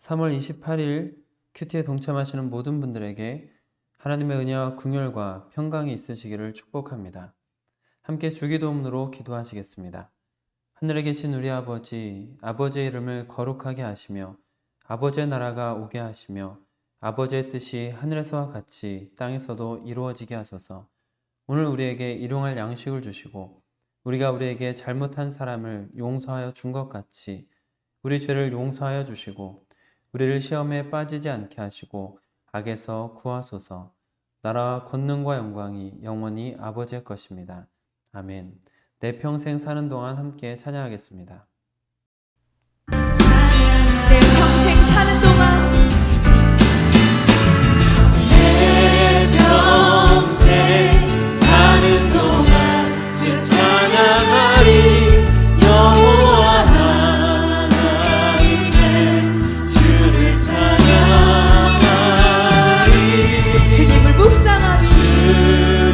3월 28일 큐티에 동참하시는 모든 분들에게 하나님의 은혜와 긍휼과 평강이 있으시기를 축복합니다. 함께 주기도문으로 기도하시겠습니다. 하늘에 계신 우리 아버지, 아버지의 이름을 거룩하게 하시며 아버지의 나라가 오게 하시며 아버지의 뜻이 하늘에서와 같이 땅에서도 이루어지게 하소서. 오늘 우리에게 일용할 양식을 주시고 우리가 우리에게 잘못한 사람을 용서하여 준 것 같이 우리 죄를 용서하여 주시고 우리를 시험에 빠지지 않게 하시고 악에서 구하소서. 나라와 권능과 영광이 영원히 아버지의 것입니다. 아멘. 내 평생 사는 동안 함께 찬양하겠습니다. 내 평생 사는 동안 내 평생 사는 동안 주 찬양하리. 여호와 하나님 내 주를 찬양하리. 주님을 묵상하리.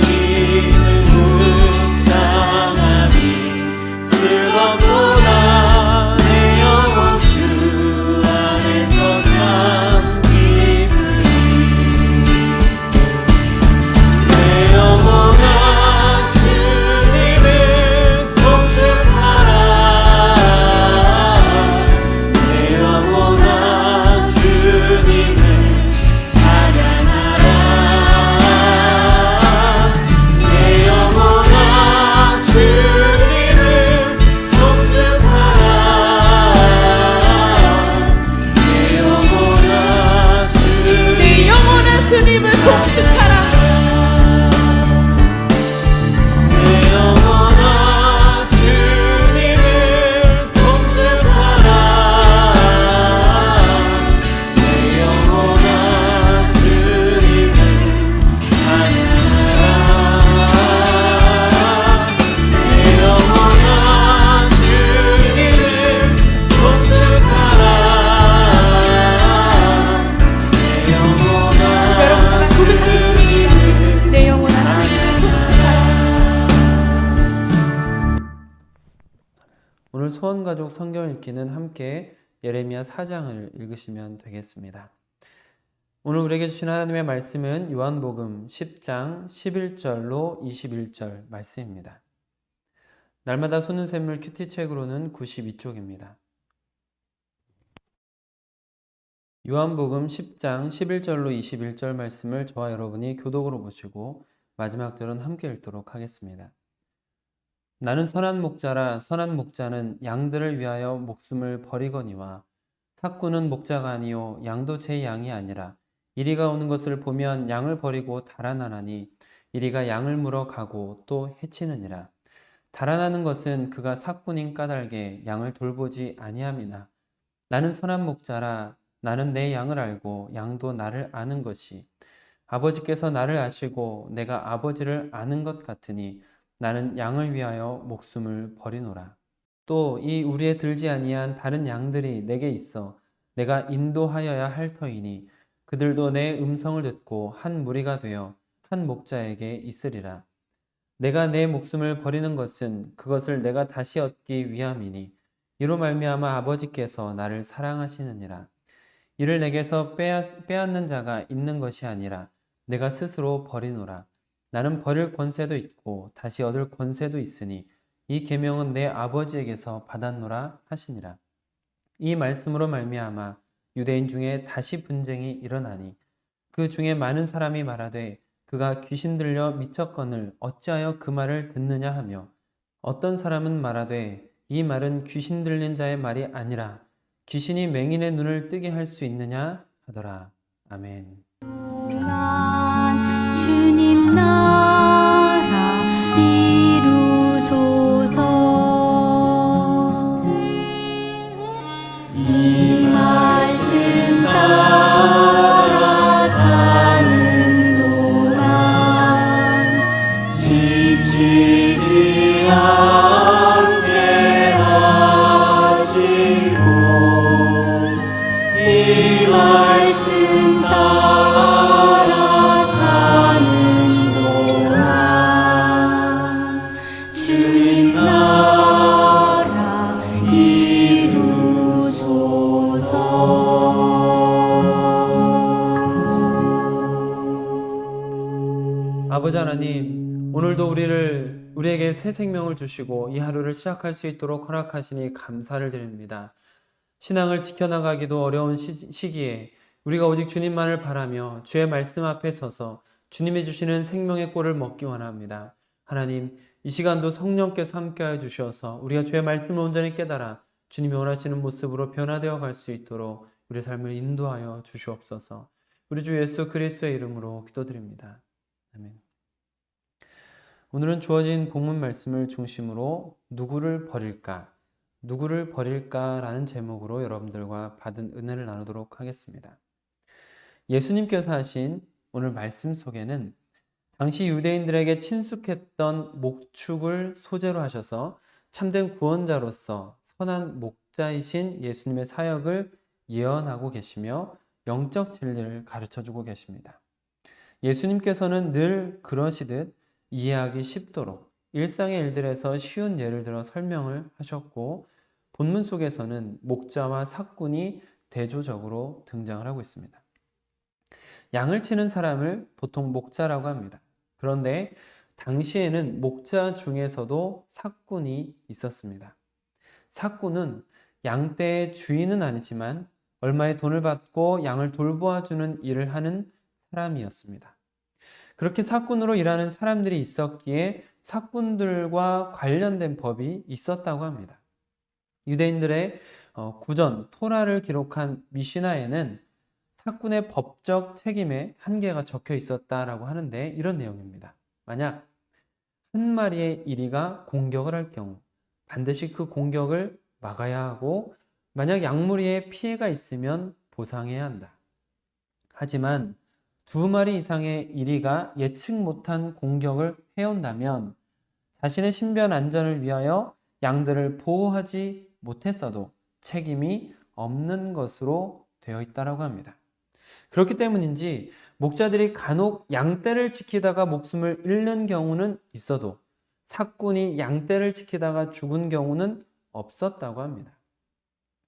주님을 묵상하리. 즐겁도다 내 영혼 주 안에서 참 기쁘리. 내 영혼아 주님을 송축하라. 내 영혼아 주님을 찬양하라. 내 영혼아 주님을 송축하라. 내 영혼아 내 영혼아 주님을 송축하라. 내 영혼아 주님을 송축하라. 내 영혼아 주님을 찬양하라. 내 영혼아 주님을 송축하라. 내 영혼아 여러분과 고백하겠습니다. 내 영혼아 주님을 송축하라. 오늘 소원가족 성경 읽기는 함께 예레미야 4장을 읽으시면 되겠습니다. 오늘 우리에게 주신 하나님의 말씀은 요한복음 10장 11절로 21절 말씀입니다. 날마다 솟는 샘물 큐티책으로는 92쪽입니다. 요한복음 10장 11절로 21절 말씀을 저와 여러분이 교독으로 보시고 마지막 절은 함께 읽도록 하겠습니다. 나는 선한 목자라. 선한 목자는 양들을 위하여 목숨을 버리거니와 삭구는 목자가 아니요 양도 제 양이 아니라 이리가 오는 것을 보면 양을 버리고 달아나나니 이리가 양을 물어 가고 또 해치느니라. 달아나는 것은 그가 삭구님 까닭에 양을 돌보지 아니함이나 나는 선한 목자라. 나는 내 양을 알고 양도 나를 아는 것이 아버지께서 나를 아시고 내가 아버지를 아는 것 같으니 나는 양을 위하여 목숨을 버리노라. 또 이 우리에 들지 아니한 다른 양들이 내게 있어 내가 인도하여야 할 터이니 그들도 내 음성을 듣고 한 무리가 되어 한 목자에게 있으리라. 내가 내 목숨을 버리는 것은 그것을 내가 다시 얻기 위함이니 이로 말미암아 아버지께서 나를 사랑하시느니라. 이를 내게서 빼앗는 자가 있는 것이 아니라 내가 스스로 버리노라. 나는 버릴 권세도 있고 다시 얻을 권세도 있으니 이 계명은 내 아버지에게서 받았노라 하시니라. 이 말씀으로 말미암아 유대인 중에 다시 분쟁이 일어나니 그 중에 많은 사람이 말하되 그가 귀신 들려 미쳤거늘 어찌하여 그 말을 듣느냐 하며 어떤 사람은 말하되 이 말은 귀신 들린 자의 말이 아니라 귀신이 맹인의 눈을 뜨게 할 수 있느냐 하더라. 아멘. 난 주님 나라 이루소서. 이 말씀 따라 사는 동안 지치지 않게 하시고 이 말씀 따라 아버지 하나님, 오늘도 우리에게 새 생명을 주시고 이 하루를 시작할 수 있도록 허락하시니 감사를 드립니다. 신앙을 지켜나가기도 어려운 시기에 우리가 오직 주님만을 바라며 주의 말씀 앞에 서서 주님이 주시는 생명의 꼴을 먹기 원합니다. 하나님, 이 시간도 성령께서 함께하여 주셔서 우리가 주의 말씀을 온전히 깨달아 주님이 원하시는 모습으로 변화되어 갈 수 있도록 우리 삶을 인도하여 주시옵소서. 우리 주 예수 그리스도의 이름으로 기도드립니다. 아멘. 오늘은 주어진 본문 말씀을 중심으로 누구를 버릴까라는 제목으로 여러분들과 받은 은혜를 나누도록 하겠습니다. 예수님께서 하신 오늘 말씀 속에는 당시 유대인들에게 친숙했던 목축을 소재로 하셔서 참된 구원자로서 선한 목자이신 예수님의 사역을 예언하고 계시며 영적 진리를 가르쳐주고 계십니다. 예수님께서는 늘 그러시듯 이해하기 쉽도록 일상의 일들에서 쉬운 예를 들어 설명을 하셨고 본문 속에서는 목자와 삭군이 대조적으로 등장을 하고 있습니다. 양을 치는 사람을 보통 목자라고 합니다. 그런데 당시에는 목자 중에서도 삭군이 있었습니다. 삭군은 양떼의 주인은 아니지만 얼마의 돈을 받고 양을 돌보아주는 일을 하는 사람이었습니다. 그렇게 삭군으로 일하는 사람들이 있었기에 삭군들과 관련된 법이 있었다고 합니다. 유대인들의 구전, 토라를 기록한 미시나에는 삭군의 법적 책임에 한계가 적혀 있었다라고 하는데 이런 내용입니다. 만약 한 마리의 이리가 공격을 할 경우 반드시 그 공격을 막아야 하고 만약 양무리에 피해가 있으면 보상해야 한다. 하지만 2마리 이상의 이리가 예측 못한 공격을 해온다면 자신의 신변 안전을 위하여 양들을 보호하지 못했어도 책임이 없는 것으로 되어 있다고 합니다. 그렇기 때문인지 목자들이 간혹 양떼를 지키다가 목숨을 잃는 경우는 있어도 삭군이 양떼를 지키다가 죽은 경우는 없었다고 합니다.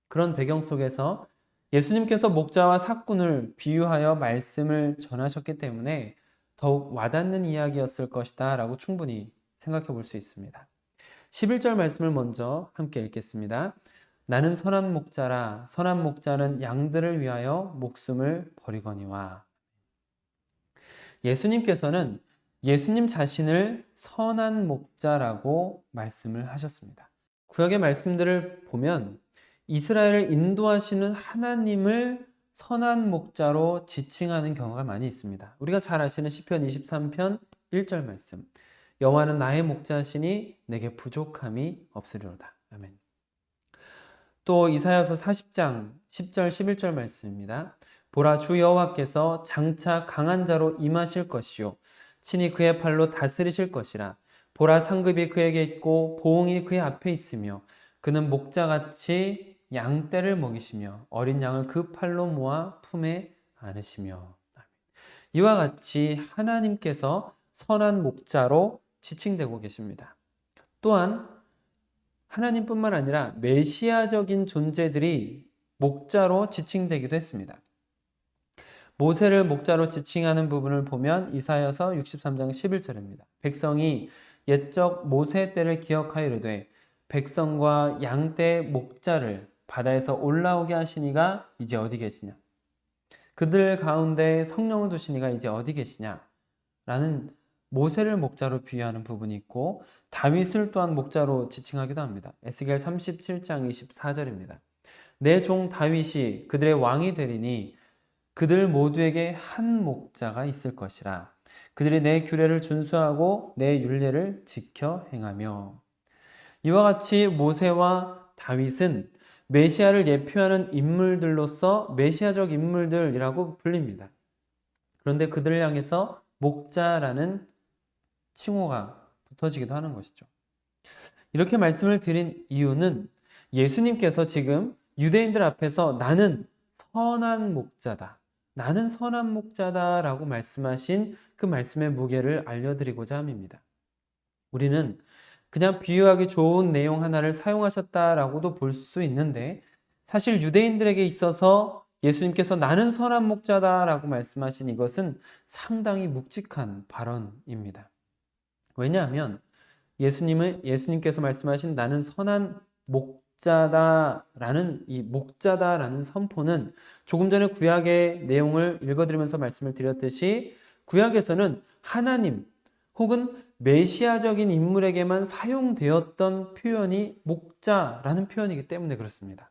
그런 배경 속에서 예수님께서 목자와 삭군을 비유하여 말씀을 전하셨기 때문에 더욱 와닿는 이야기였을 것이다 라고 충분히 생각해 볼 수 있습니다. 11절 말씀을 먼저 함께 읽겠습니다. 나는 선한 목자라 선한 목자는 양들을 위하여 목숨을 버리거니와. 예수님께서는 예수님 자신을 선한 목자라고 말씀을 하셨습니다. 구약의 말씀들을 보면 이스라엘을 인도하시는 하나님을 선한 목자로 지칭하는 경우가 많이 있습니다. 우리가 잘 아시는 시편 23편 1절 말씀. 여호와는 나의 목자시니 내게 부족함이 없으리로다. 아멘. 또 이사야서 40장 10절 11절 말씀입니다. 보라 주 여호와께서 장차 강한 자로 임하실 것이요 친히 그의 팔로 다스리실 것이라. 보라 상급이 그에게 있고 보응이 그의 앞에 있으며 그는 목자같이 양떼를 먹이시며 어린 양을 그 팔로 모아 품에 안으시며. 이와 같이 하나님께서 선한 목자로 지칭되고 계십니다. 또한 하나님뿐만 아니라 메시아적인 존재들이 목자로 지칭되기도 했습니다. 모세를 목자로 지칭하는 부분을 보면 이사야서 63장 11절입니다. 백성이 옛적 모세 때를 기억하여 이르되 백성과 양떼의 목자를 바다에서 올라오게 하시니가 이제 어디 계시냐? 그들 가운데 성령을 두시니가 이제 어디 계시냐? 라는 모세를 목자로 비유하는 부분이 있고 다윗을 또한 목자로 지칭하기도 합니다. 에스겔 37장 24절입니다. 내 종 다윗이 그들의 왕이 되리니 그들 모두에게 한 목자가 있을 것이라. 그들이 내 규례를 준수하고 내 율례를 지켜 행하며. 이와 같이 모세와 다윗은 메시아를 예표하는 인물들로서 메시아적 인물들이라고 불립니다. 그런데 그들을 향해서 목자라는 칭호가 붙어지기도 하는 것이죠. 이렇게 말씀을 드린 이유는 예수님께서 지금 유대인들 앞에서 나는 선한 목자다. 나는 선한 목자다라고 말씀하신 그 말씀의 무게를 알려드리고자 함입니다. 우리는 그냥 비유하기 좋은 내용 하나를 사용하셨다라고도 볼 수 있는데 사실 유대인들에게 있어서 예수님께서 나는 선한 목자다라고 말씀하신 이것은 상당히 묵직한 발언입니다. 왜냐하면 예수님께서 말씀하신 나는 선한 목자다라는 이 목자다라는 선포는 조금 전에 구약의 내용을 읽어드리면서 말씀을 드렸듯이 구약에서는 하나님 혹은 메시아적인 인물에게만 사용되었던 표현이 목자라는 표현이기 때문에 그렇습니다.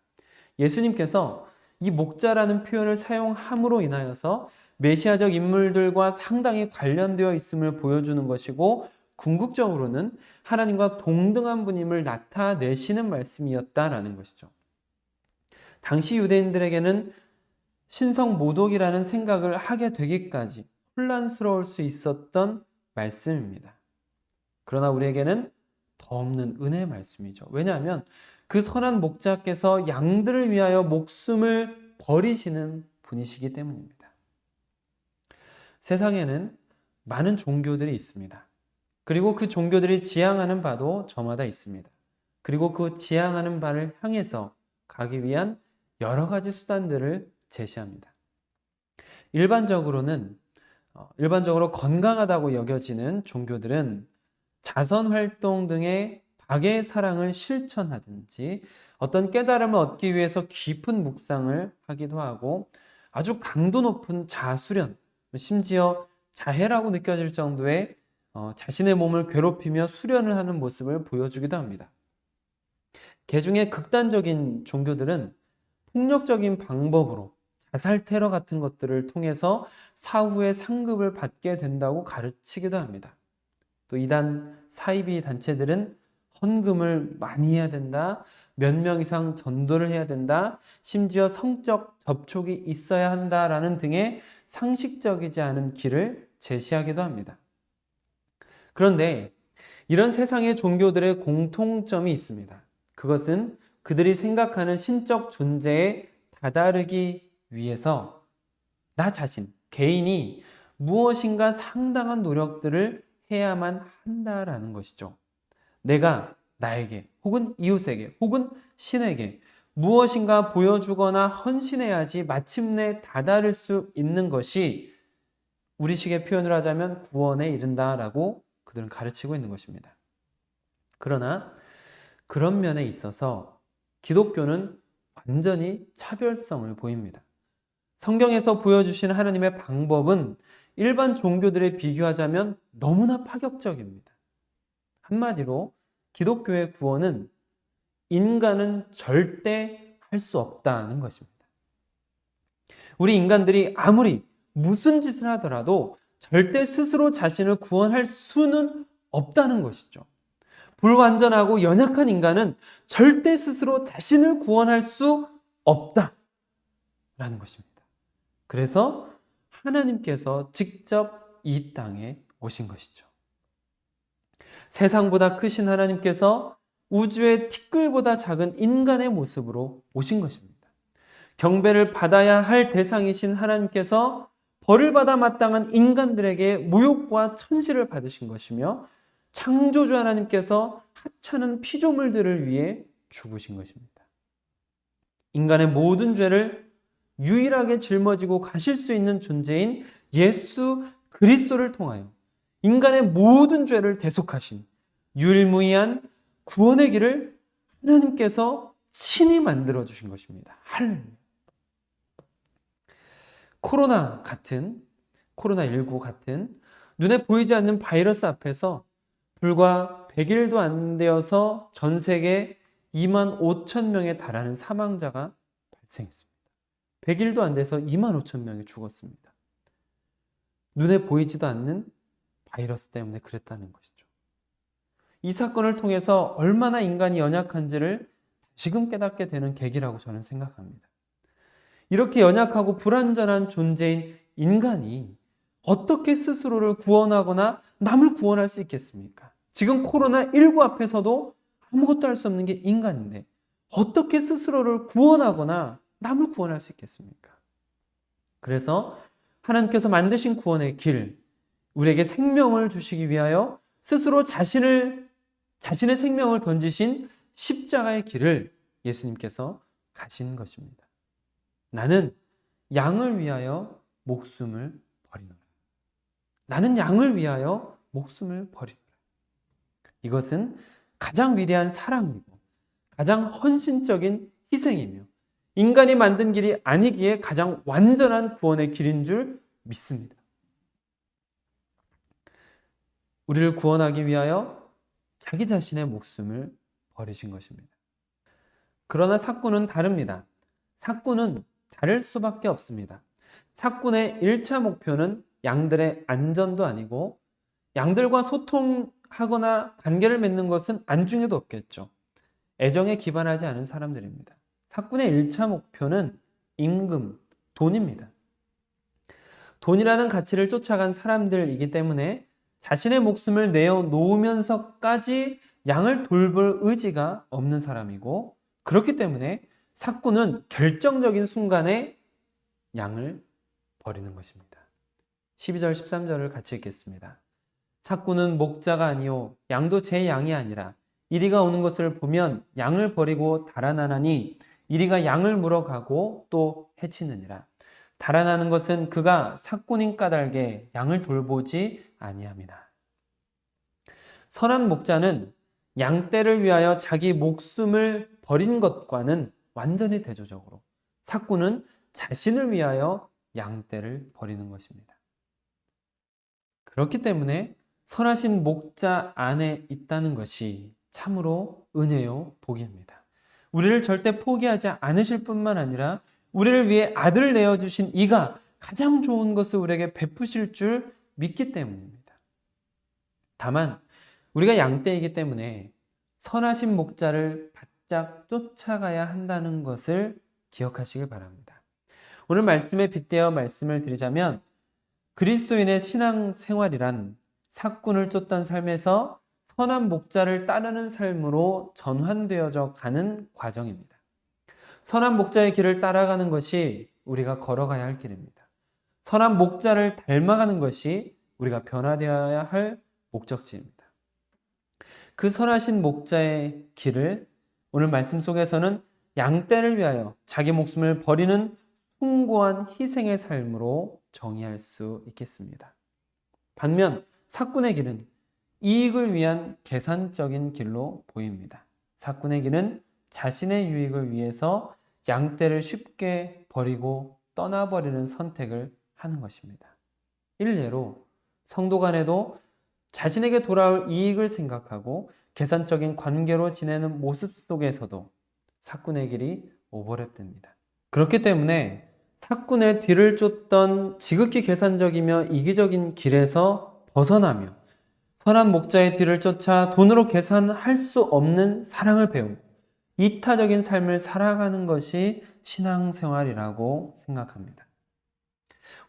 예수님께서 이 목자라는 표현을 사용함으로 인하여서 메시아적 인물들과 상당히 관련되어 있음을 보여주는 것이고 궁극적으로는 하나님과 동등한 분임을 나타내시는 말씀이었다라는 것이죠. 당시 유대인들에게는 신성 모독이라는 생각을 하게 되기까지 혼란스러울 수 있었던 말씀입니다. 그러나 우리에게는 더 없는 은혜의 말씀이죠. 왜냐하면 그 선한 목자께서 양들을 위하여 목숨을 버리시는 분이시기 때문입니다. 세상에는 많은 종교들이 있습니다. 그리고 그 종교들이 지향하는 바도 저마다 있습니다. 그리고 그 지향하는 바를 향해서 가기 위한 여러 가지 수단들을 제시합니다. 일반적으로 건강하다고 여겨지는 종교들은 자선활동 등의 박애의 사랑을 실천하든지 어떤 깨달음을 얻기 위해서 깊은 묵상을 하기도 하고 아주 강도 높은 자수련, 심지어 자해라고 느껴질 정도의 자신의 몸을 괴롭히며 수련을 하는 모습을 보여주기도 합니다. 개중에 극단적인 종교들은 폭력적인 방법으로 자살 테러 같은 것들을 통해서 사후에 상급을 받게 된다고 가르치기도 합니다. 또 이단 사이비 단체들은 헌금을 많이 해야 된다, 몇 명 이상 전도를 해야 된다, 심지어 성적 접촉이 있어야 한다라는 등의 상식적이지 않은 길을 제시하기도 합니다. 그런데 이런 세상의 종교들의 공통점이 있습니다. 그것은 그들이 생각하는 신적 존재에 다다르기 위해서 나 자신, 개인이 무엇인가 상당한 노력들을 해야만 한다라는 것이죠. 내가 나에게 혹은 이웃에게 혹은 신에게 무엇인가 보여주거나 헌신해야지 마침내 다다를 수 있는 것이 우리식의 표현을 하자면 구원에 이른다라고 그들은 가르치고 있는 것입니다. 그러나 그런 면에 있어서 기독교는 완전히 차별성을 보입니다. 성경에서 보여주신 하나님의 방법은 일반 종교들에 비교하자면 너무나 파격적입니다. 한마디로 기독교의 구원은 인간은 절대 할 수 없다는 것입니다. 우리 인간들이 아무리 무슨 짓을 하더라도 절대 스스로 자신을 구원할 수는 없다는 것이죠. 불완전하고 연약한 인간은 절대 스스로 자신을 구원할 수 없다라는 것입니다. 그래서 하나님께서 직접 이 땅에 오신 것이죠. 세상보다 크신 하나님께서 우주의 티끌보다 작은 인간의 모습으로 오신 것입니다. 경배를 받아야 할 대상이신 하나님께서 벌을 받아 마땅한 인간들에게 모욕과 천시를 받으신 것이며 창조주 하나님께서 하찮은 피조물들을 위해 죽으신 것입니다. 인간의 모든 죄를 유일하게 짊어지고 가실 수 있는 존재인 예수 그리스도를 통하여 인간의 모든 죄를 대속하신 유일무이한 구원의 길을 하나님께서 친히 만들어 주신 것입니다. 할렐루야. 코로나19 같은 눈에 보이지 않는 바이러스 앞에서 불과 100일도 안 되어서 전 세계 2만 5천 명에 달하는 사망자가 발생했습니다. 100일도 안 돼서 2만 5천 명이 죽었습니다. 눈에 보이지도 않는 바이러스 때문에 그랬다는 것이죠. 이 사건을 통해서 얼마나 인간이 연약한지를 지금 깨닫게 되는 계기라고 저는 생각합니다. 이렇게 연약하고 불완전한 존재인 인간이 어떻게 스스로를 구원하거나 남을 구원할 수 있겠습니까? 지금 코로나19 앞에서도 아무것도 할 수 없는 게 인간인데 어떻게 스스로를 구원하거나 남을 구원할 수 있겠습니까? 그래서 하나님께서 만드신 구원의 길, 우리에게 생명을 주시기 위하여 스스로 자신의 생명을 던지신 십자가의 길을 예수님께서 가신 것입니다. 나는 양을 위하여 목숨을 버리노라. 나는 양을 위하여 목숨을 버리노라. 이것은 가장 위대한 사랑이고 가장 헌신적인 희생이며 인간이 만든 길이 아니기에 가장 완전한 구원의 길인 줄 믿습니다. 우리를 구원하기 위하여 자기 자신의 목숨을 버리신 것입니다. 그러나 삭군은 다릅니다. 삭군은 다를 수밖에 없습니다. 삭군의 1차 목표는 양들의 안전도 아니고 양들과 소통하거나 관계를 맺는 것은 안중에도 없겠죠. 애정에 기반하지 않은 사람들입니다. 삭군의 1차 목표는 임금, 돈입니다. 돈이라는 가치를 쫓아간 사람들이기 때문에 자신의 목숨을 내어놓으면서까지 양을 돌볼 의지가 없는 사람이고, 그렇기 때문에 삭군은 결정적인 순간에 양을 버리는 것입니다. 12절 13절을 같이 읽겠습니다. 삭군은 목자가 아니요 양도 제 양이 아니라 이리가 오는 것을 보면 양을 버리고 달아나나니 이리가 양을 물어가고 또 해치느니라. 달아나는 것은 그가 삭군인 까닭에 양을 돌보지 아니함이라. 선한 목자는 양떼를 위하여 자기 목숨을 버린 것과는 완전히 대조적으로 삭군은 자신을 위하여 양떼를 버리는 것입니다. 그렇기 때문에 선하신 목자 안에 있다는 것이 참으로 은혜요 복입니다. 우리를 절대 포기하지 않으실 뿐만 아니라 우리를 위해 아들을 내어주신 이가 가장 좋은 것을 우리에게 베푸실 줄 믿기 때문입니다. 다만 우리가 양떼이기 때문에 선하신 목자를 바짝 쫓아가야 한다는 것을 기억하시길 바랍니다. 오늘 말씀에 빗대어 말씀을 드리자면 그리스도인의 신앙생활이란 삭군을 쫓던 삶에서 선한 목자를 따르는 삶으로 전환되어져 가는 과정입니다. 선한 목자의 길을 따라가는 것이 우리가 걸어가야 할 길입니다. 선한 목자를 닮아가는 것이 우리가 변화되어야 할 목적지입니다. 그 선하신 목자의 길을 오늘 말씀 속에서는 양떼를 위하여 자기 목숨을 버리는 숭고한 희생의 삶으로 정의할 수 있겠습니다. 반면 삭군의 길은 이익을 위한 계산적인 길로 보입니다. 삭군의 길은 자신의 유익을 위해서 양떼를 쉽게 버리고 떠나버리는 선택을 하는 것입니다. 일례로 성도 간에도 자신에게 돌아올 이익을 생각하고 계산적인 관계로 지내는 모습 속에서도 삭군의 길이 오버랩됩니다. 그렇기 때문에 삭군의 뒤를 쫓던 지극히 계산적이며 이기적인 길에서 벗어나며 선한 목자의 뒤를 쫓아 돈으로 계산할 수 없는 사랑을 배우고 이타적인 삶을 살아가는 것이 신앙생활이라고 생각합니다.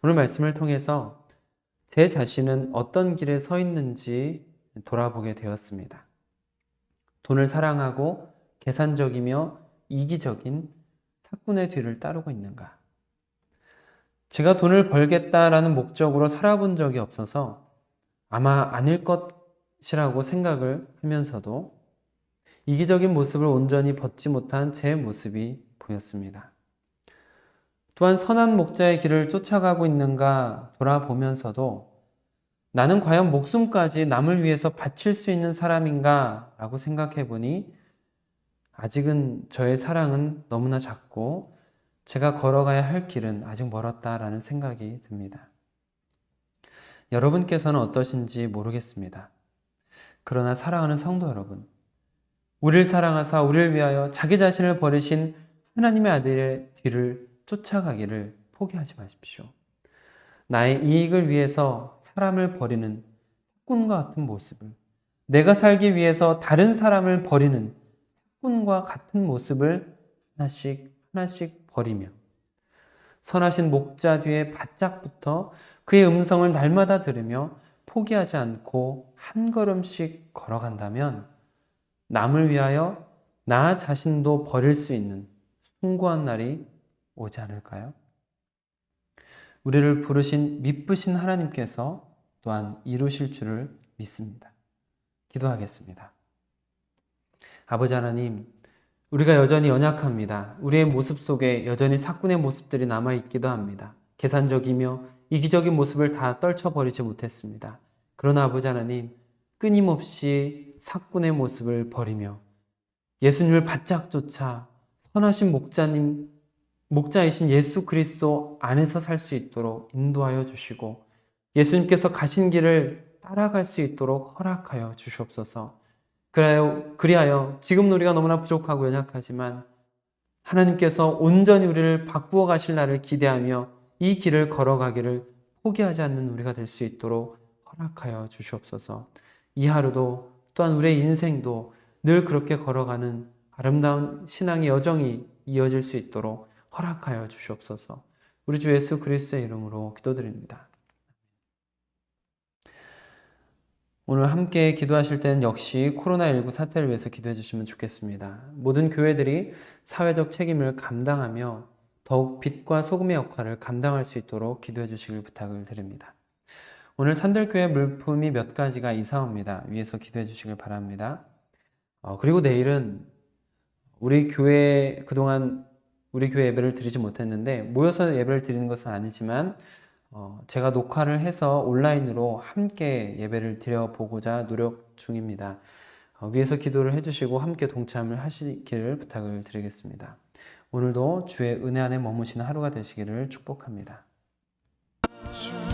오늘 말씀을 통해서 제 자신은 어떤 길에 서 있는지 돌아보게 되었습니다. 돈을 사랑하고 계산적이며 이기적인 삭군의 뒤를 따르고 있는가? 제가 돈을 벌겠다라는 목적으로 살아본 적이 없어서 아마 아닐 것이라고 생각을 하면서도 이기적인 모습을 온전히 벗지 못한 제 모습이 보였습니다. 또한 선한 목자의 길을 쫓아가고 있는가 돌아보면서도 나는 과연 목숨까지 남을 위해서 바칠 수 있는 사람인가 라고 생각해 보니 아직은 저의 사랑은 너무나 작고 제가 걸어가야 할 길은 아직 멀었다라는 생각이 듭니다. 여러분께서는 어떠신지 모르겠습니다. 그러나 사랑하는 성도 여러분, 우리를 사랑하사 우리를 위하여 자기 자신을 버리신 하나님의 아들의 뒤를 쫓아가기를 포기하지 마십시오. 나의 이익을 위해서 사람을 버리는 삭군과 같은 모습을, 내가 살기 위해서 다른 사람을 버리는 삭군과 같은 모습을 하나씩 버리며 선하신 목자 뒤에 바짝 붙어 그의 음성을 날마다 들으며 포기하지 않고 한 걸음씩 걸어간다면 남을 위하여 나 자신도 버릴 수 있는 숭고한 날이 오지 않을까요? 우리를 부르신 미쁘신 하나님께서 또한 이루실 줄을 믿습니다. 기도하겠습니다. 아버지 하나님, 우리가 여전히 연약합니다. 우리의 모습 속에 여전히 사꾼의 모습들이 남아있기도 합니다. 계산적이며 이기적인 모습을 다 떨쳐버리지 못했습니다. 그러나 아버지 하나님, 끊임없이 사꾼의 모습을 버리며 예수님을 바짝 쫓아 선하신 목자이신 예수 그리스도 안에서 살 수 있도록 인도하여 주시고 예수님께서 가신 길을 따라갈 수 있도록 허락하여 주시옵소서. 그리하여 지금 우리가 너무나 부족하고 연약하지만 하나님께서 온전히 우리를 바꾸어 가실 날을 기대하며 이 길을 걸어가기를 포기하지 않는 우리가 될 수 있도록 허락하여 주시옵소서. 이 하루도 또한 우리의 인생도 늘 그렇게 걸어가는 아름다운 신앙의 여정이 이어질 수 있도록 허락하여 주시옵소서. 우리 주 예수 그리스도의 이름으로 기도드립니다. 오늘 함께 기도하실 때는 역시 코로나19 사태를 위해서 기도해 주시면 좋겠습니다. 모든 교회들이 사회적 책임을 감당하며 더욱 빛과 소금의 역할을 감당할 수 있도록 기도해 주시길 부탁을 드립니다. 오늘 산들교회 물품이 몇 가지가 이사 옵니다. 위에서 기도해 주시길 바랍니다. 그리고 내일은 우리 교회 그동안 우리 교회 예배를 드리지 못했는데 모여서 예배를 드리는 것은 아니지만 제가 녹화를 해서 온라인으로 함께 예배를 드려보고자 노력 중입니다. 위에서 기도를 해주시고 함께 동참을 하시기를 부탁을 드리겠습니다. 오늘도 주의 은혜 안에 머무시는 하루가 되시기를 축복합니다. 주